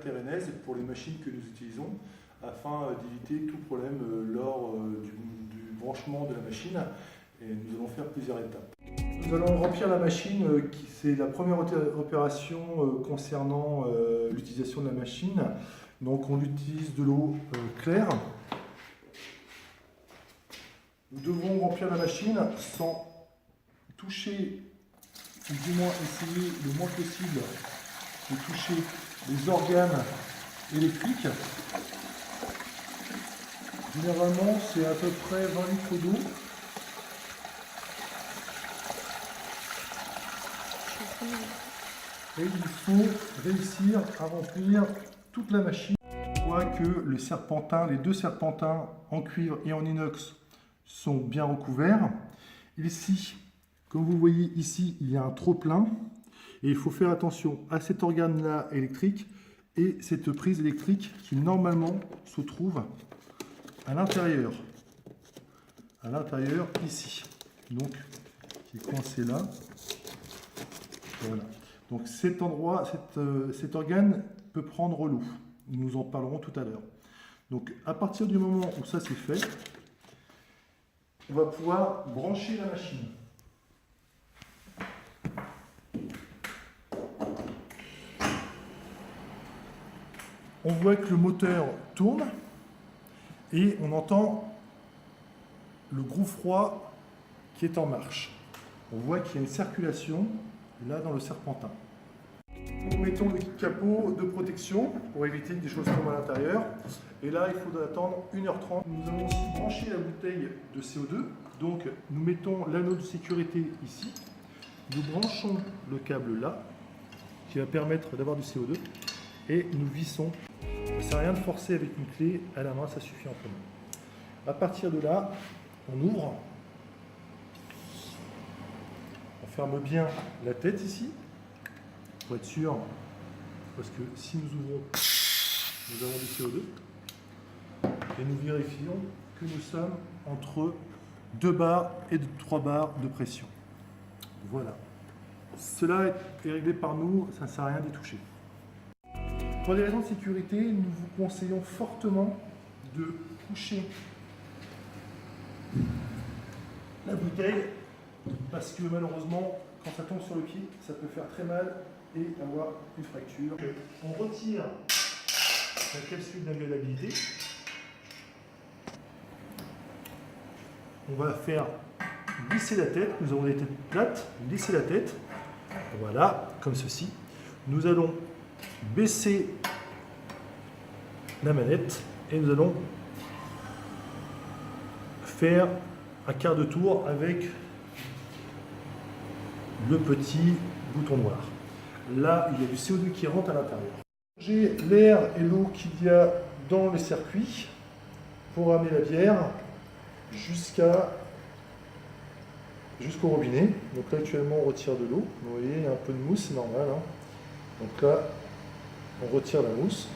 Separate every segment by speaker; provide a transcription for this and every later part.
Speaker 1: Teraines pour les machines que nous utilisons afin d'éviter tout problème lors du branchement de la machine. Et nous allons faire plusieurs étapes. Nous allons remplir la machine, c'est la première opération concernant l'utilisation de la machine. Donc on utilise de l'eau claire. Nous devrons remplir la machine sans toucher, ou du moins essayer le moins possible de toucher les organes électriques. Généralement, c'est à peu près 20 litres d'eau. Et il faut réussir à remplir toute la machine. On voit que les deux serpentins en cuivre et en inox sont bien recouverts. Ici, comme vous voyez ici, il y a un trop-plein. Et il faut faire attention à cet organe-là électrique et cette prise électrique qui normalement se trouve à l'intérieur ici, donc qui est coincé là. Voilà. Donc cet organe peut prendre l'eau. Nous en parlerons tout à l'heure. Donc à partir du moment où ça c'est fait, on va pouvoir brancher la machine. On voit que le moteur tourne et on entend le gros froid qui est en marche. On voit qu'il y a une circulation là dans le serpentin. Nous mettons le capot de protection pour éviter que des choses tombent à l'intérieur. Et là, il faudra attendre 1h30. Nous allons aussi brancher la bouteille de CO2. Donc, nous mettons l'anneau de sécurité ici. Nous branchons le câble là, qui va permettre d'avoir du CO2. Et nous vissons. Ça ne sert à rien de forcer avec une clé à la main, ça suffit amplement. À partir de là, on ouvre. On ferme bien la tête ici, pour être sûr, parce que si nous ouvrons, nous avons du CO2. Et nous vérifions que nous sommes entre 2 bars et 3 bars de pression. Voilà. Cela est réglé par nous, ça ne sert à rien d'y toucher. Pour des raisons de sécurité, nous vous conseillons fortement de coucher la bouteille parce que malheureusement, quand ça tombe sur le pied, ça peut faire très mal et avoir une fracture. On retire la capsule d'inviolabilité. On va faire lisser la tête. Nous avons des têtes plates, lisser la tête. Voilà, comme ceci. Nous allons baisser la manette et nous allons faire un quart de tour avec le petit bouton noir. Là, il y a du CO2 qui rentre à l'intérieur. J'ai l'air et l'eau qu'il y a dans le circuit pour amener la bière jusqu'au robinet. Donc là, actuellement, on retire de l'eau. Vous voyez, il y a un peu de mousse, c'est normal. Hein. Donc là, on retire la mousse.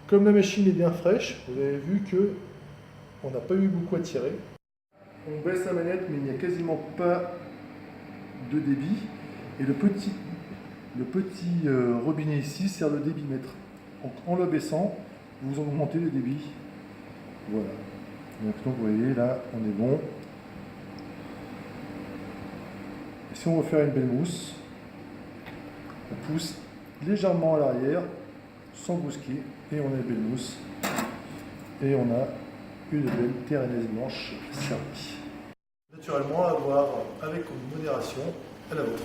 Speaker 1: Comme la machine est bien fraîche, vous avez vu que on n'a pas eu beaucoup à tirer. On baisse la manette, mais il n'y a quasiment pas de débit. Et le petit robinet ici sert de débitmètre. Donc en le baissant, vous augmentez le débit. Voilà. Donc vous voyez, là, on est bon. Et si on veut faire une belle mousse, on pousse légèrement à l'arrière, sans brusquer, et on a une belle mousse. Et on a une belle Teraines blanche servie. Naturellement, à boire avec modération à la vôtre.